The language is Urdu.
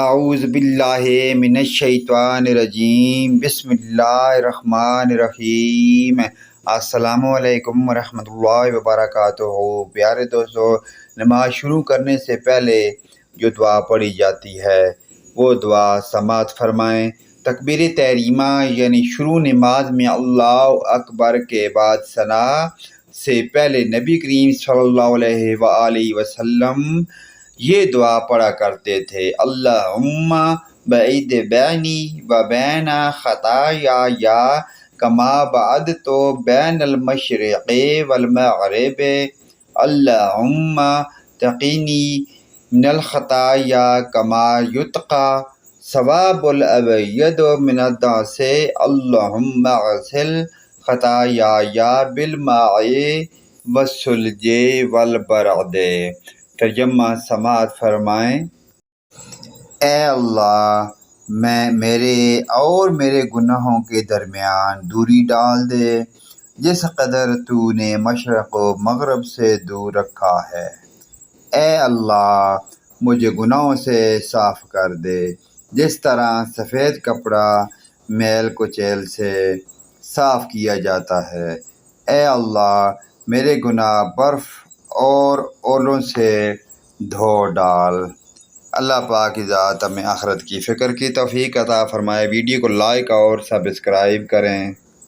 اعوذ باللہ من الشیطان الرجیم، بسم اللہ الرحمن الرحیم۔ السلام علیکم ورحمۃ اللہ وبرکاتہ۔ پیارے دوستو، نماز شروع کرنے سے پہلے جو دعا پڑھی جاتی ہے وہ دعا سماعت فرمائیں۔ تکبیر تحریمہ یعنی شروع نماز میں اللہ اکبر کے بعد ثنا سے پہلے نبی کریم صلی اللہ علیہ وآلہ وسلم یہ دعا پڑھا کرتے تھے: اللہم بعید بینی و بین خطایا کما بعدت بین المشرق والمغرب، اللہم تقنی من الخطایا کما یتقی ثواب الابید من الدنس، اللہم اغسل خطایا بالماء والثلج والبرد۔ ترجمہ سماعت فرمائیں۔ اے اللہ، میرے اور میرے گناہوں کے درمیان دوری ڈال دے جس قدر تو نے مشرق و مغرب سے دور رکھا ہے۔ اے اللہ، مجھے گناہوں سے صاف کر دے جس طرح سفید کپڑا میل کچیل سے صاف کیا جاتا ہے۔ اے اللہ، میرے گناہ برف اور اولوں سے دھو ڈال۔ اللہ پاک کی ذات ہمیں آخرت کی فکر کی توفیق عطا فرمائے۔ ویڈیو کو لائک اور سبسکرائب کریں۔